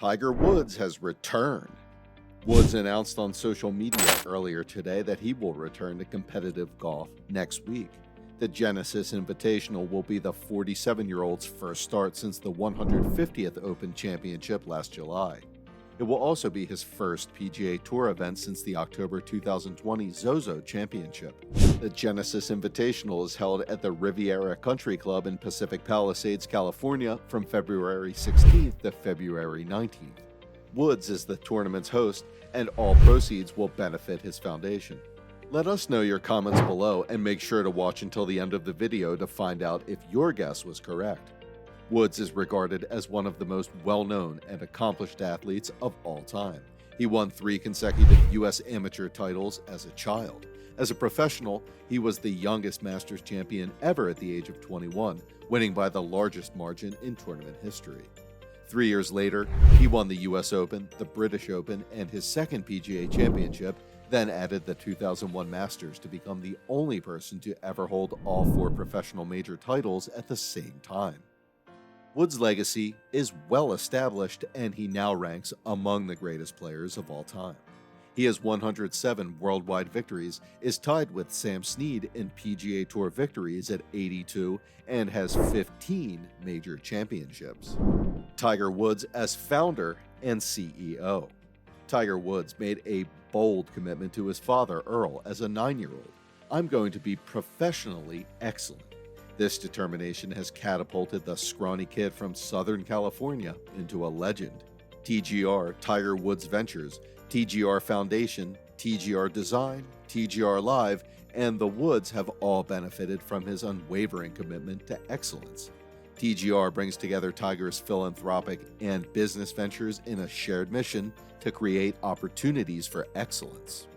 Tiger Woods has returned. Woods announced on social media earlier today that he will return to competitive golf next week. The Genesis Invitational will be the 47-year-old's first start since the 150th Open Championship last July. It will also be his first PGA Tour event since the October 2020 Zozo Championship. The Genesis Invitational is held at the Riviera Country Club in Pacific Palisades, California from February 16th to February 19th. Woods is the tournament's host, and all proceeds will benefit his foundation. Let us know your comments below and make sure to watch until the end of the video to find out if your guess was correct. Woods is regarded as one of the most well-known and accomplished athletes of all time. He won 3 consecutive U.S. amateur titles as a child. As a professional, he was the youngest Masters champion ever at the age of 21, winning by the largest margin in tournament history. 3 years later, he won the U.S. Open, the British Open, and his second PGA Championship, then added the 2001 Masters to become the only person to ever hold all 4 professional major titles at the same time. Woods' legacy is well established, and he now ranks among the greatest players of all time. He has 107 worldwide victories, is tied with Sam Snead in PGA Tour victories at 82, and has 15 major championships. Tiger Woods as founder and CEO. Tiger Woods made a bold commitment to his father, Earl, as a 9-year-old. "I'm going to be professionally excellent." This determination has catapulted the scrawny kid from Southern California into a legend. TGR, Tiger Woods Ventures, TGR Foundation, TGR Design, TGR Live, and the Woods have all benefited from his unwavering commitment to excellence. TGR brings together Tiger's philanthropic and business ventures in a shared mission to create opportunities for excellence.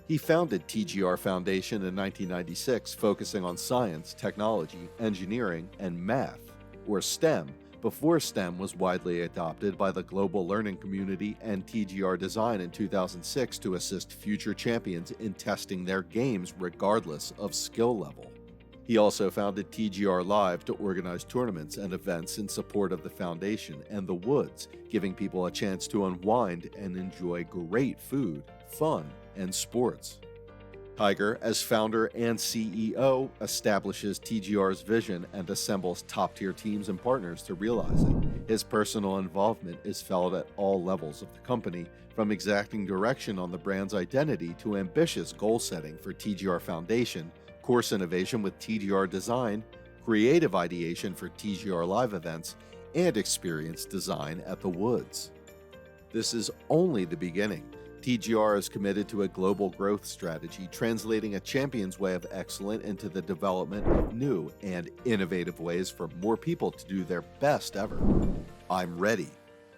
He founded TGR Foundation in 1996, focusing on science, technology, engineering, and math, or STEM, before STEM was widely adopted by the global learning community, and TGR Design in 2006 to assist future champions in testing their games regardless of skill level. He also founded TGR Live to organize tournaments and events in support of the foundation and the Woods, giving people a chance to unwind and enjoy great food, fun, and sports. Tiger, as founder and CEO, establishes TGR's vision and assembles top-tier teams and partners to realize it. His personal involvement is felt at all levels of the company, from exacting direction on the brand's identity to ambitious goal setting for TGR Foundation, course innovation with TGR Design, creative ideation for TGR Live events, and experience design at the Woods. This is only the beginning. TGR is committed to a global growth strategy, translating a champion's way of excellence into the development of new and innovative ways for more people to do their best ever. "I'm ready."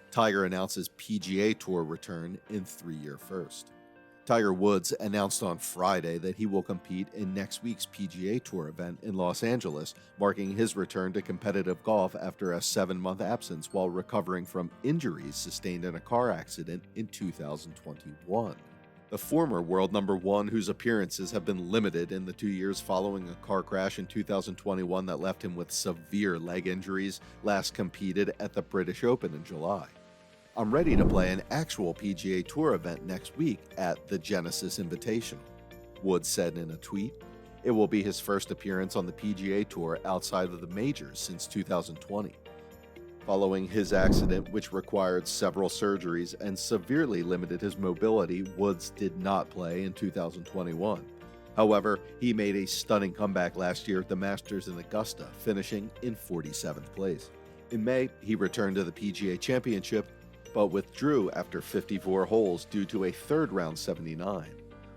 Tiger announces PGA Tour return in 3-year first. Tiger Woods announced on Friday that he will compete in next week's PGA Tour event in Los Angeles, marking his return to competitive golf after a 7-month absence while recovering from injuries sustained in a car accident in 2021. The former world number 1, whose appearances have been limited in the 2 years following a car crash in 2021 that left him with severe leg injuries, last competed at the British Open in July. "I'm ready to play an actual PGA Tour event next week at the Genesis Invitational," Woods said in a tweet. It will be his first appearance on the PGA Tour outside of the majors since 2020. Following his accident, which required several surgeries and severely limited his mobility, Woods did not play in 2021. However, he made a stunning comeback last year at the Masters in Augusta, finishing in 47th place. In May, he returned to the PGA Championship, but withdrew after 54 holes due to a third-round 79.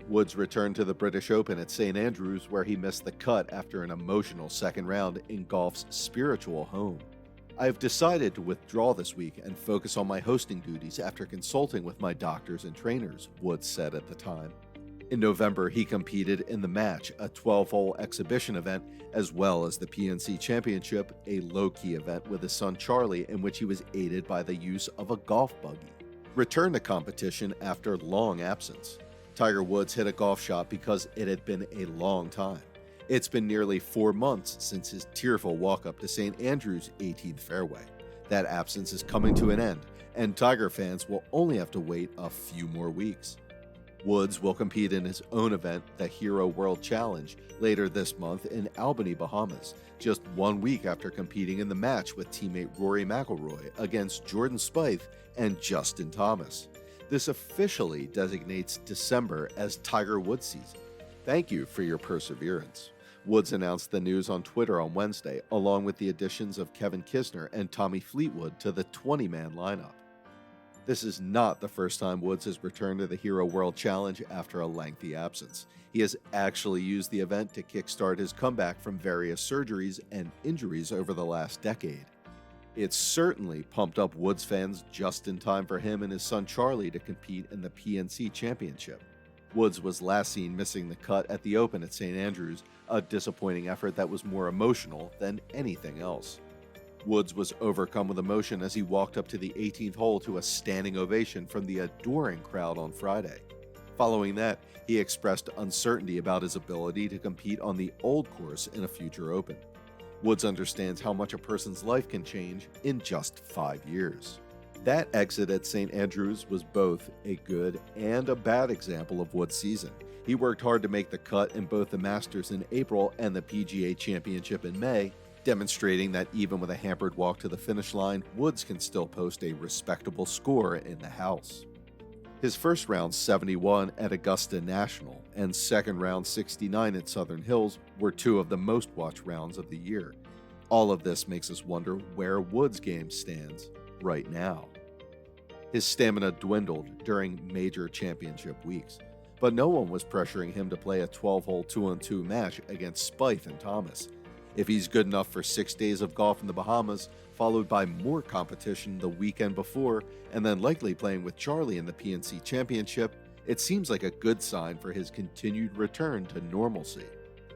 Woods returned to the British Open at St. Andrews, where he missed the cut after an emotional second round in golf's spiritual home. "I have decided to withdraw this week and focus on my hosting duties after consulting with my doctors and trainers," Woods said at the time. In November, he competed in The Match, a 12-hole exhibition event, as well as the PNC Championship, a low-key event with his son Charlie in which he was aided by the use of a golf buggy. Returned to competition after long absence. Tiger Woods hit a golf shot because it had been a long time. It's been nearly 4 months since his tearful walk-up to St. Andrews' 18th fairway. That absence is coming to an end, and Tiger fans will only have to wait a few more weeks. Woods will compete in his own event, the Hero World Challenge, later this month in Albany, Bahamas, just 1 week after competing in the match with teammate Rory McIlroy against Jordan Spieth and Justin Thomas. This officially designates December as Tiger Woods season. Thank you for your perseverance. Woods announced the news on Twitter on Wednesday, along with the additions of Kevin Kisner and Tommy Fleetwood to the 20-man lineup. This is not the first time Woods has returned to the Hero World Challenge after a lengthy absence. He has actually used the event to kickstart his comeback from various surgeries and injuries over the last decade. It certainly pumped up Woods fans just in time for him and his son Charlie to compete in the PNC Championship. Woods was last seen missing the cut at the Open at St. Andrews, a disappointing effort that was more emotional than anything else. Woods was overcome with emotion as he walked up to the 18th hole to a standing ovation from the adoring crowd on Friday. Following that, he expressed uncertainty about his ability to compete on the old course in a future Open. Woods understands how much a person's life can change in just 5 years. That exit at St. Andrews was both a good and a bad example of Woods' season. He worked hard to make the cut in both the Masters in April and the PGA Championship in May, demonstrating that even with a hampered walk to the finish line, Woods can still post a respectable score in the house. His first round 71 at Augusta National and second round 69 at Southern Hills were two of the most watched rounds of the year. All of this makes us wonder where Woods' game stands right now. His stamina dwindled during major championship weeks, but no one was pressuring him to play a 12-hole 2-on-2 match against Spieth and Thomas. If he's good enough for 6 days of golf in the Bahamas, followed by more competition the weekend before, and then likely playing with Charlie in the PNC Championship, it seems like a good sign for his continued return to normalcy.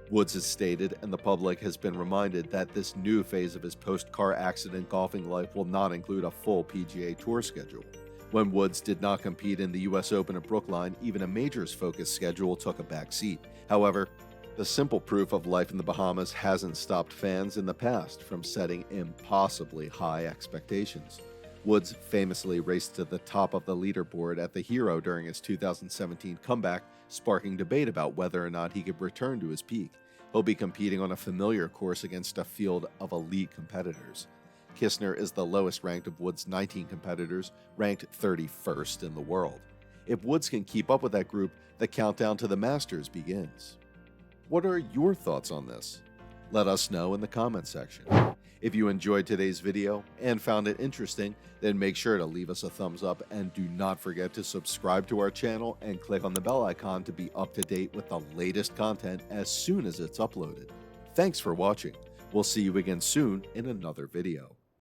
Woods has stated, and the public has been reminded, that this new phase of his post-car accident golfing life will not include a full PGA Tour schedule. When Woods did not compete in the US Open at Brookline, even a majors-focused schedule took a back seat. However, the simple proof of life in the Bahamas hasn't stopped fans in the past from setting impossibly high expectations. Woods famously raced to the top of the leaderboard at the Hero during his 2017 comeback, sparking debate about whether or not he could return to his peak. He'll be competing on a familiar course against a field of elite competitors. Kisner is the lowest ranked of Woods' 19 competitors, ranked 31st in the world. If Woods can keep up with that group, the countdown to the Masters begins. What are your thoughts on this? Let us know in the comment section. If you enjoyed today's video and found it interesting, then make sure to leave us a thumbs up and do not forget to subscribe to our channel and click on the bell icon to be up to date with the latest content as soon as it's uploaded. Thanks for watching. We'll see you again soon in another video.